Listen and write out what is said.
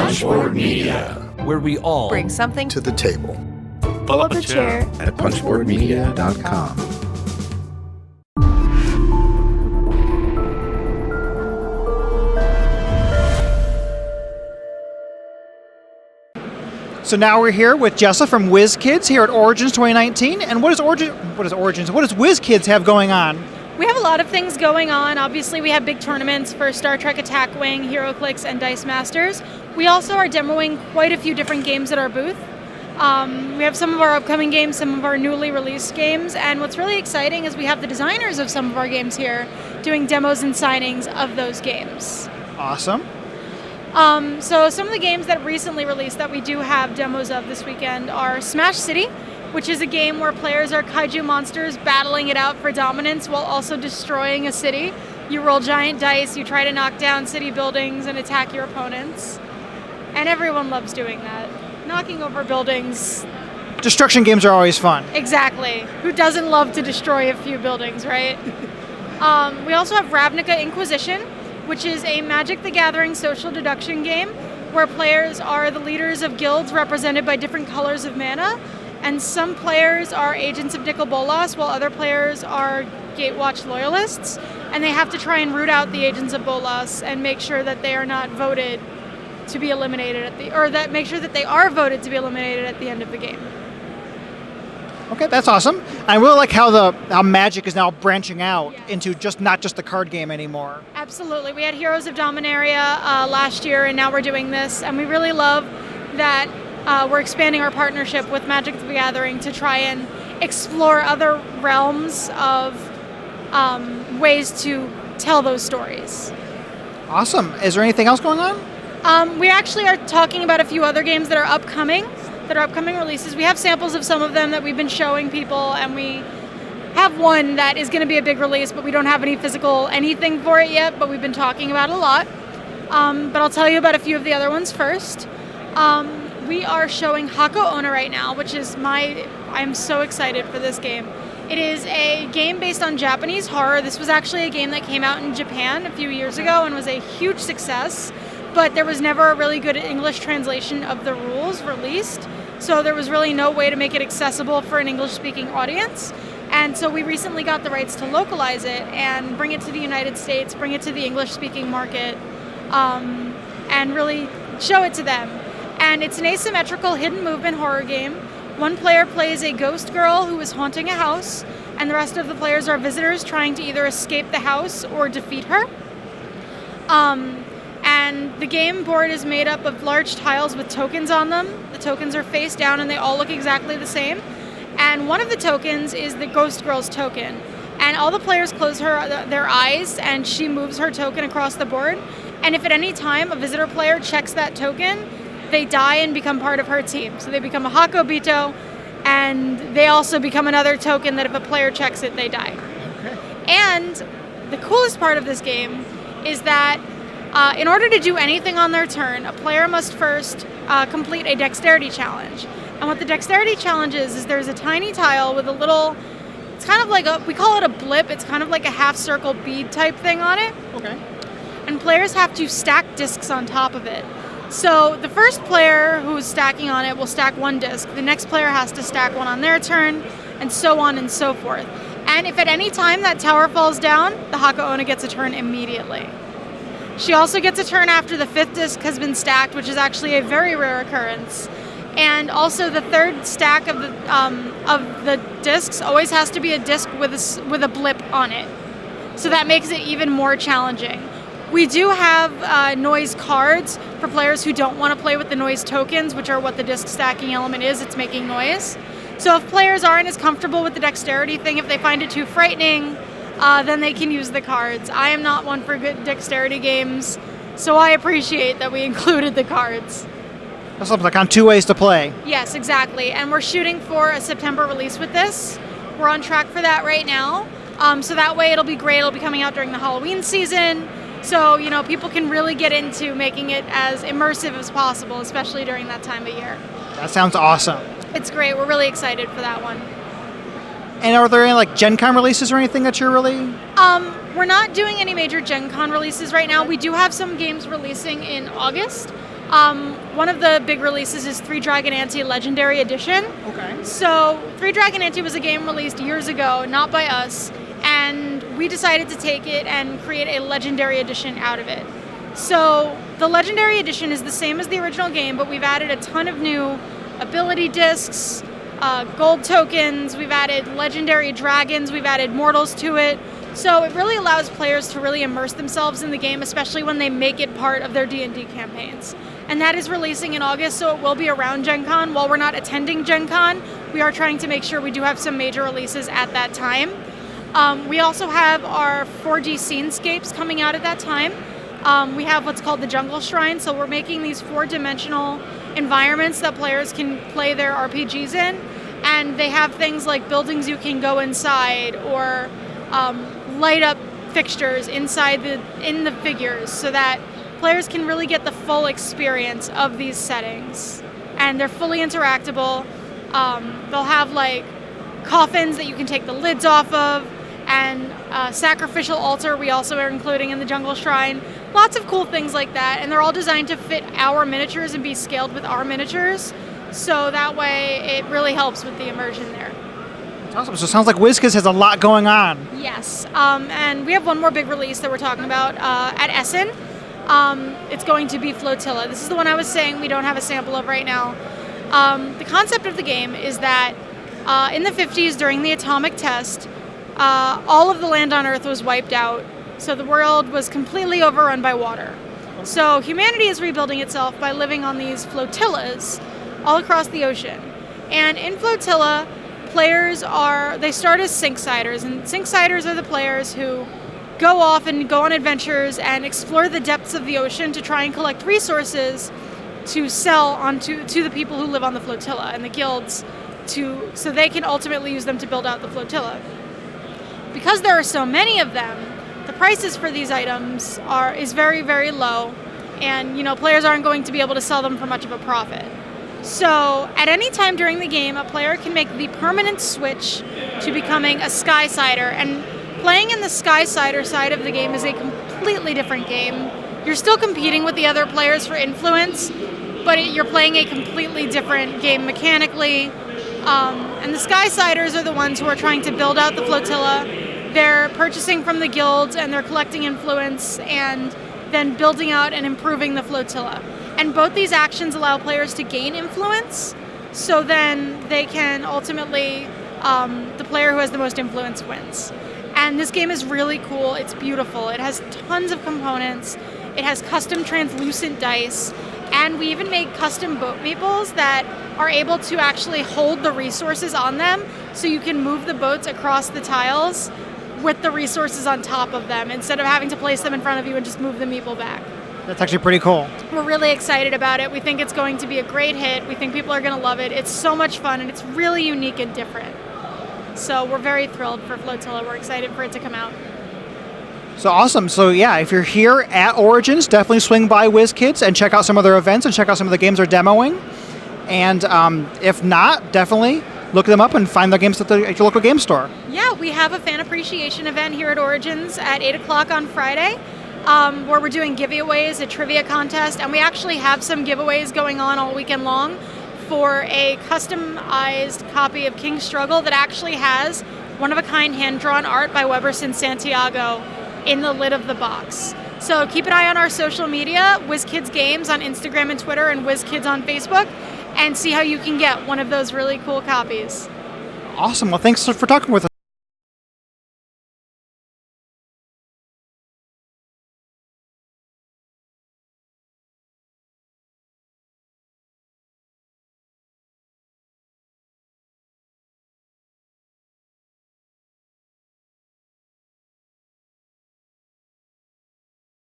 Punchboard Media, where we all bring something to the table. Pull up a chair at punchboardmedia.com. So now we're here with Jessa from WizKids here at Origins 2019. And what does WizKids have going on? We have a lot of things going on. Obviously, we have big tournaments for Star Trek Attack Wing, HeroClix, and Dice Masters. We also are demoing quite a few different games at our booth. We have some of our upcoming games, some of our newly released games, and what's really exciting is we have the designers of some of our games here doing demos and signings of those games. Awesome. So some of the games that recently released that we do have demos of this weekend are Smash City, which is a game where players are kaiju monsters battling it out for dominance while also destroying a city. You roll giant dice, you try to knock down city buildings and attack your opponents. And everyone loves doing that. Knocking over buildings. Destruction games are always fun. Exactly. Who doesn't love to destroy a few buildings, right? We also have Ravnica Inquisition, which is a Magic the Gathering social deduction game where players are the leaders of guilds represented by different colors of mana. And some players are agents of Nicol Bolas, while other players are Gatewatch loyalists. And they have to try and root out the agents of Bolas and make sure that they are not voted to be eliminated make sure that they are voted to be eliminated at the end of the game. Okay, that's awesome. I really like how Magic is now branching out into not just the card game anymore. Absolutely. We had Heroes of Dominaria last year, and now we're doing this. And we really love that we're expanding our partnership with Magic the Gathering to try and explore other realms of ways to tell those stories. Awesome. Is there anything else going on? We actually are talking about a few other games that are upcoming releases. We have samples of some of them that we've been showing people, and we have one that is going to be a big release, but we don't have any physical anything for it yet, but we've been talking about it a lot. But I'll tell you about a few of the other ones first. We are showing Hako Onna right now, which is I'm so excited for this game. It is a game based on Japanese horror. This was actually a game that came out in Japan a few years ago and was a huge success, but there was never a really good English translation of the rules released. So there was really no way to make it accessible for an English-speaking audience. And so we recently got the rights to localize it and bring it to the United States, bring it to the English-speaking market, and really show it to them. And it's an asymmetrical hidden movement horror game. One player plays a ghost girl who is haunting a house, and the rest of the players are visitors trying to either escape the house or defeat her. And the game board is made up of large tiles with tokens on them. The tokens are face down and they all look exactly the same. And one of the tokens is the ghost girl's token. And all the players close their eyes and she moves her token across the board. And if at any time a visitor player checks that token, they die and become part of her team. So they become a Hakobito, and they also become another token that if a player checks it, they die. Okay. And the coolest part of this game is that in order to do anything on their turn, a player must first complete a dexterity challenge. And what the dexterity challenge is there's a tiny tile with a little, it's kind of like we call it a blip, it's kind of like a half circle bead type thing on it. Okay. And players have to stack discs on top of it. So the first player who's stacking on it will stack one disc. The next player has to stack one on their turn, and so on and so forth. And if at any time that tower falls down, the Hako Onna gets a turn immediately. She also gets a turn after the fifth disc has been stacked, which is actually a very rare occurrence. And also the third stack of the discs always has to be a disc with a blip on it. So that makes it even more challenging. We do have noise cards for players who don't want to play with the noise tokens, which are what the disc stacking element is. It's making noise. So if players aren't as comfortable with the dexterity thing, if they find it too frightening, then they can use the cards. I am not one for good dexterity games, so I appreciate that we included the cards. That's like on 2 ways to play. Yes, exactly. And we're shooting for a September release with this. We're on track for that right now. So that way it'll be great. It'll be coming out during the Halloween season. So, people can really get into making it as immersive as possible, especially during that time of year. That sounds awesome. It's great. We're really excited for that one. And are there any Gen Con releases or anything that you're really? We're not doing any major Gen Con releases right now. We do have some games releasing in August. One of the big releases is Three Dragon Ante Legendary Edition. Okay. So Three Dragon Ante was a game released years ago, not by us, and we decided to take it and create a Legendary Edition out of it. So the Legendary Edition is the same as the original game, but we've added a ton of new ability discs, gold tokens, we've added legendary dragons, we've added mortals to it. So it really allows players to really immerse themselves in the game, especially when they make it part of their D&D campaigns. And that is releasing in August, so it will be around Gen Con. While we're not attending Gen Con, we are trying to make sure we do have some major releases at that time. We also have our 4D scenescapes coming out at that time. We have what's called the Jungle Shrine, so we're making these 4-dimensional environments that players can play their RPGs in, and they have things like buildings you can go inside, or light up fixtures inside in the figures, so that players can really get the full experience of these settings. And they're fully interactable. They'll have like coffins that you can take the lids off of, and sacrificial altar we also are including in the Jungle Shrine. Lots of cool things like that, and they're all designed to fit our miniatures and be scaled with our miniatures, so that way it really helps with the immersion there. That's awesome. So it sounds like WizKids has a lot going on. Yes, and we have one more big release that we're talking about at Essen. It's going to be Flotilla. This is the one I was saying we don't have a sample of right now. The concept of the game is that in the 50s, during the atomic test, all of the land on Earth was wiped out, so the world was completely overrun by water. So humanity is rebuilding itself by living on these flotillas all across the ocean. And in Flotilla, players they start as Sinksiders, and Sinksiders are the players who go off and go on adventures and explore the depths of the ocean to try and collect resources to sell to the people who live on the flotilla and the guilds, so they can ultimately use them to build out the flotilla. Because there are so many of them, the prices for these items is very, very low, and players aren't going to be able to sell them for much of a profit. So at any time during the game, a player can make the permanent switch to becoming a Skysider, and playing in the Skysider side of the game is a completely different game. You're still competing with the other players for influence, but you're playing a completely different game mechanically. And the Skysiders are the ones who are trying to build out the flotilla. They're purchasing from the guilds, and they're collecting influence and then building out and improving the flotilla. And both these actions allow players to gain influence, so then they can ultimately, the player who has the most influence wins. And this game is really cool. It's beautiful. It has tons of components. It has custom translucent dice. And we even made custom boat meeples that are able to actually hold the resources on them, so you can move the boats across the tiles with the resources on top of them, instead of having to place them in front of you and just move the meeple back. That's actually pretty cool. We're really excited about it. We think it's going to be a great hit. We think people are going to love it. It's so much fun, and it's really unique and different. So we're very thrilled for Flotilla. We're excited for it to come out. So awesome. So yeah, if you're here at Origins, definitely swing by WizKids and check out some of their events and check out some of the games they're demoing. And if not, definitely look them up and find their games at your local game store. Yeah, we have a fan appreciation event here at Origins at 8 o'clock on Friday, where we're doing giveaways, a trivia contest, and we actually have some giveaways going on all weekend long for a customized copy of King's Struggle that actually has one-of-a-kind hand-drawn art by Weberson Santiago in the lid of the box. So keep an eye on our social media, WizKids Games on Instagram and Twitter, and WizKids on Facebook, and see how you can get one of those really cool copies. Awesome. Well, thanks for talking with us.